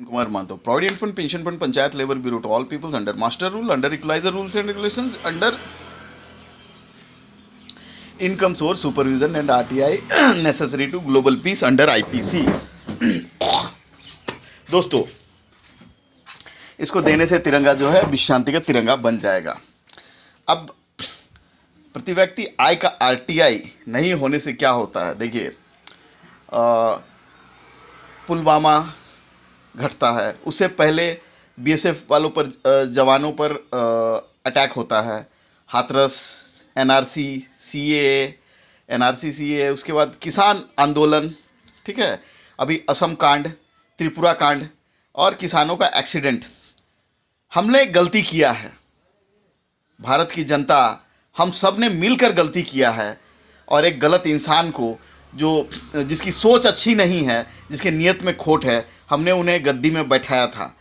Kumar Manto. Provident Fund, Pension Fund, Panchayat Labor Bureau to all peoples under master rule, under equalizer rules and regulations, under income source supervision and RTI necessary to global peace under IPC. दोस्तों, इसको देने से तिरंगा जो है विश्व शांति का तिरंगा बन जाएगा। अब प्रति व्यक्ति आय का RTI नहीं होने से क्या होता है, देखिए पुलवामा घटता है, उससे पहले BSF वालों पर जवानों पर अटैक होता है, हाथरस, NRC, CAA, उसके बाद किसान आंदोलन, ठीक है, अभी असम कांड, त्रिपुरा कांड और किसानों का एक्सीडेंट। हमने गलती किया है, भारत की जनता हम सब ने मिलकर गलती किया है और एक गलत इंसान को जिसकी सोच अच्छी नहीं है, जिसके नियत में खोट है, हमने उन्हें गद्दी में बैठाया था।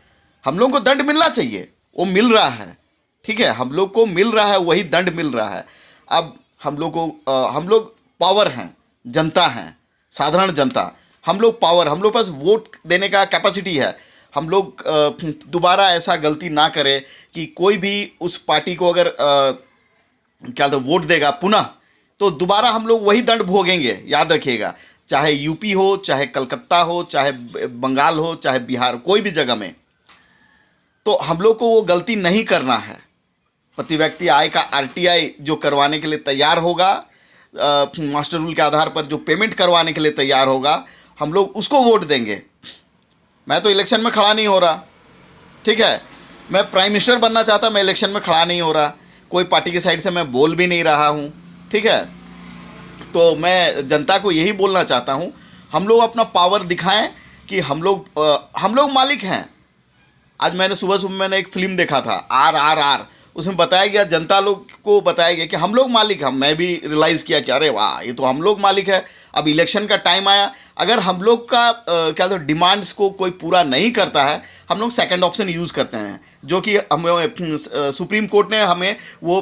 हम लोगों को दंड मिलना चाहिए, वो मिल रहा है, ठीक है, हम लोग को मिल रहा है, वही दंड मिल रहा है। अब हम लोग पावर हैं, जनता हैं, साधारण जनता, हम लोग पावर, हम लोग पास वोट देने का कैपेसिटी है। हम लोग दोबारा ऐसा गलती ना करें कि कोई भी उस पार्टी को अगर क्या तो वोट देगा पुनः, तो दोबारा हम लोग वही दंड भोगेंगे। याद रखिएगा, चाहे यूपी हो, चाहे कलकत्ता हो, चाहे बंगाल हो, चाहे बिहार, कोई भी जगह में, तो हम लोग को वो गलती नहीं करना है। प्रति व्यक्ति आय का RTI जो करवाने के लिए तैयार होगा, मास्टर रूल के आधार पर जो पेमेंट करवाने के लिए तैयार होगा, हम लोग उसको वोट देंगे। मैं तो इलेक्शन में खड़ा नहीं हो रहा, ठीक है, मैं प्राइम मिनिस्टर बनना चाहता, मैं इलेक्शन में खड़ा नहीं हो रहा, कोई पार्टी की साइड से मैं बोल भी नहीं रहा हूँ, ठीक है। तो मैं जनता को यही बोलना चाहता हूँ, हम लोग अपना पावर दिखाएं कि हम लोग मालिक हैं। आज मैंने सुबह मैंने एक फिल्म देखा था RRR, उसमें बताया गया, जनता लोग को बताया गया कि हम लोग मालिक हैं। मैं भी रियलाइज़ किया कि अरे वाह, ये तो हम लोग मालिक है। अब इलेक्शन का टाइम आया, अगर हम लोग का क्या तो डिमांड्स को कोई पूरा नहीं करता है, हम लोग सेकंड ऑप्शन यूज़ करते हैं, जो कि हमें सुप्रीम कोर्ट ने हमें वो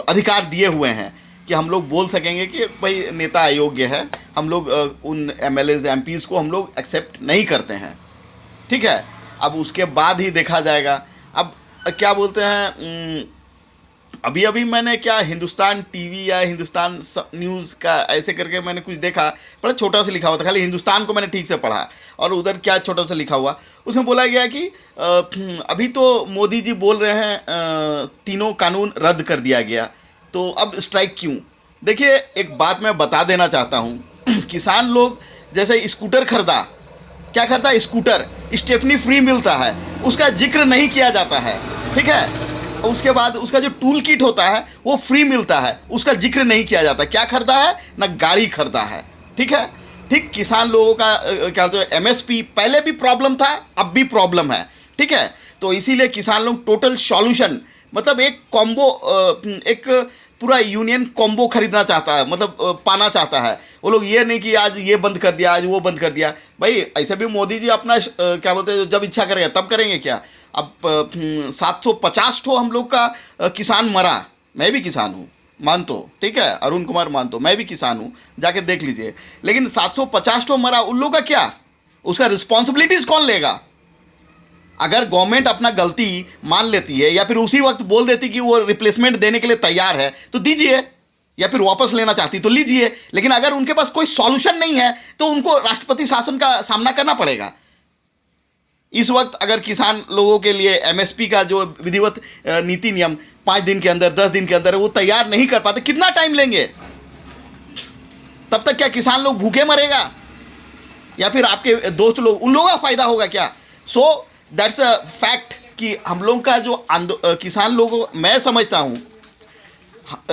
अधिकार दिए हुए हैं कि हम लोग बोल सकेंगे कि भाई नेता अयोग्य है, हम लोग उन MLAs MPs को हम लोग एक्सेप्ट नहीं करते हैं, ठीक है। अब उसके बाद ही देखा जाएगा। अब क्या बोलते हैं, अभी मैंने क्या हिंदुस्तान TV या हिंदुस्तान न्यूज़ का ऐसे करके मैंने कुछ देखा, बड़ा छोटा सा लिखा हुआ था, खाली हिंदुस्तान को मैंने ठीक से पढ़ा, और उधर क्या छोटा सा लिखा हुआ, उसमें बोला गया कि अभी तो मोदी जी बोल रहे हैं तीनों कानून रद्द कर दिया गया, तो अब स्ट्राइक क्यों। देखिए, एक बात मैं बता देना चाहता हूँ, किसान लोग जैसे स्कूटर खरीदा, क्या करता है, स्कूटर स्टेपनी फ्री मिलता है, उसका जिक्र नहीं किया जाता है, ठीक है। उसके बाद उसका जो टूल किट होता है वो फ्री मिलता है, उसका जिक्र नहीं किया जाता। क्या खरीदा है ना, गाड़ी खरीदा है, ठीक है। ठीक किसान लोगों का क्या तो MSP पहले भी प्रॉब्लम था, अब भी प्रॉब्लम है, ठीक है। तो इसीलिए किसान लोग टोटल सॉल्यूशन, मतलब एक कॉम्बो, एक पूरा यूनियन कॉम्बो खरीदना चाहता है, मतलब पाना चाहता है। वो लोग ये नहीं कि आज ये बंद कर दिया, आज वो बंद कर दिया। भाई ऐसे भी मोदी जी अपना क्या बोलते हैं, जब इच्छा करेंगे तब करेंगे क्या। अब 750 ठो हम लोग का किसान मरा, मैं भी किसान हूँ, मानतो, ठीक है, अरुण कुमार मानतो, मैं भी किसान हूँ, जाके देख लीजिए। लेकिन 750 ठो मरा, उन लोग का क्या, उसका रिस्पॉन्सिबिलिटीज कौन लेगा। अगर गवर्नमेंट अपना गलती मान लेती है या फिर उसी वक्त बोल देती कि वो रिप्लेसमेंट देने के लिए तैयार है, तो दीजिए, या फिर वापस लेना चाहती तो लीजिए। लेकिन अगर उनके पास कोई सॉल्यूशन नहीं है तो उनको राष्ट्रपति शासन का सामना करना पड़ेगा। इस वक्त अगर किसान लोगों के लिए MSP का जो विधिवत नीति नियम 5 दिन के अंदर, 10 दिन के अंदर वो तैयार नहीं कर पाते, कितना टाइम लेंगे। तब तक क्या किसान लोग भूखे मरेगा, या फिर आपके दोस्त लोग, उन लोगों का फायदा होगा क्या। सो दैट्स अ फैक्ट कि हम लोग का जो किसान लोगों, मैं समझता हूँ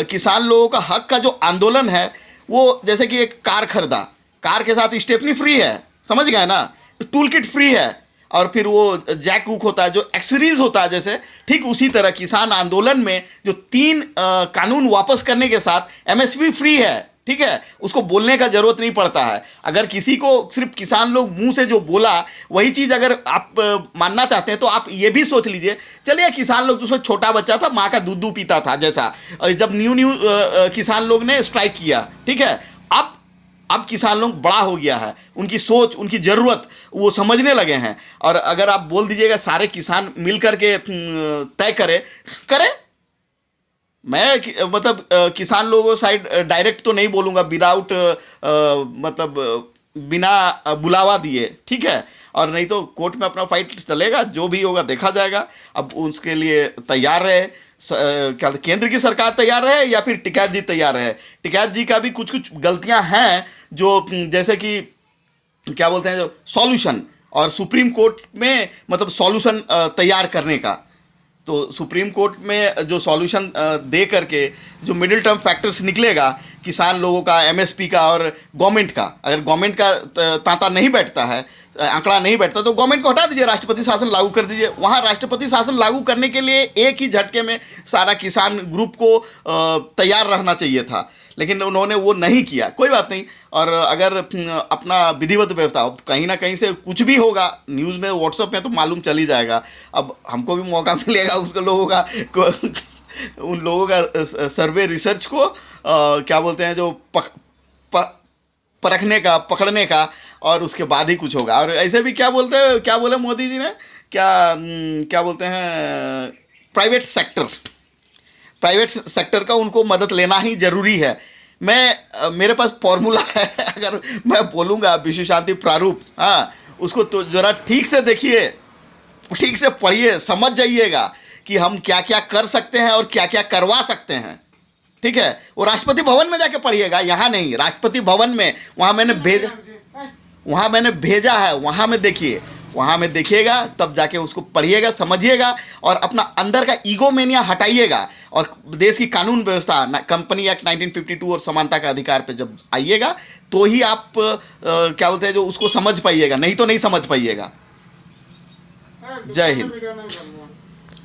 किसान लोगों का हक का जो आंदोलन है, वो जैसे कि एक कार खरीदा, कार के साथ स्टेपनी फ्री है, समझ गए ना, टूल किट फ्री है, और फिर वो जैक हुक होता है, जो एक्सेसरीज होता है जैसे, ठीक उसी तरह किसान आंदोलन में जो 3 कानून वापस करने के साथ MSP फ्री है, ठीक है। उसको बोलने का जरूरत नहीं पड़ता है। अगर किसी को सिर्फ किसान लोग मुंह से जो बोला वही चीज़ अगर आप मानना चाहते हैं, तो आप ये भी सोच लीजिए, चलिए किसान लोग, उसमें छोटा बच्चा था, माँ का दूध पीता था, जैसा जब न्यू किसान लोग ने स्ट्राइक किया, ठीक है। अब अब किसान लोग बड़ा हो गया है, उनकी सोच, उनकी ज़रूरत वो समझने लगे हैं। और अगर आप बोल दीजिएगा सारे किसान मिल करके तय करे, मैं मतलब किसान लोगों साइड डायरेक्ट तो नहीं बोलूँगा, विदाउट मतलब बिना बुलावा दिए, ठीक है। और नहीं तो कोर्ट में अपना फाइट चलेगा, जो भी होगा देखा जाएगा। अब उसके लिए तैयार रहे, क्या केंद्र की सरकार तैयार रहे या फिर टिकैत जी तैयार रहे। टिकैत जी का भी कुछ कुछ गलतियां हैं, जो जैसे कि क्या बोलते हैं, जो सॉल्यूशन, और सुप्रीम कोर्ट में मतलब सॉल्यूशन तैयार करने का। तो सुप्रीम कोर्ट में जो सॉल्यूशन दे करके जो मिडिल टर्म फैक्टर्स निकलेगा किसान लोगों का, एमएसपी का और गवर्नमेंट का, अगर गवर्नमेंट का तांता नहीं बैठता है, आंकड़ा नहीं बैठता, तो गवर्नमेंट को हटा दीजिए, राष्ट्रपति शासन लागू कर दीजिए। वहाँ राष्ट्रपति शासन लागू करने के लिए एक ही झटके में सारा किसान ग्रुप को तैयार रहना चाहिए था, लेकिन उन्होंने वो नहीं किया। कोई बात नहीं। और अगर अपना विधिवत व्यवस्था, कहीं ना कहीं से कुछ भी होगा, न्यूज़ में, व्हाट्सएप में तो मालूम चल ही जाएगा। अब हमको भी मौका मिलेगा उसको लोगों का उन लोगों का सर्वे रिसर्च को क्या बोलते हैं, जो परखने का, पकड़ने का, और उसके बाद ही कुछ होगा। और ऐसे भी क्या बोले मोदी जी ने, क्या बोलते हैं, प्राइवेट सेक्टर का उनको मदद लेना ही जरूरी है। मेरे पास फॉर्मूला है, अगर मैं बोलूँगा विश्व शांति प्रारूप, हाँ, उसको तो ज़रा ठीक से देखिए, ठीक से पढ़िए, समझ जाइएगा कि हम क्या क्या कर सकते हैं और क्या क्या करवा सकते हैं, ठीक है। वो राष्ट्रपति भवन में जाके पढ़िएगा, यहाँ नहीं, राष्ट्रपति भवन में, वहाँ मैंने भेजा है, वहाँ में देखिए, वहाँ में देखिएगा, तब जाके उसको पढ़िएगा, समझिएगा, और अपना अंदर का ईगोमेनिया हटाइएगा, और देश की कानून व्यवस्था, कंपनी एक्ट 1952 और समानता का अधिकार पे जब आइएगा, तो ही आप क्या बोलते हैं, जो उसको समझ पाइएगा, नहीं तो नहीं समझ पाइएगा। जय हिंद।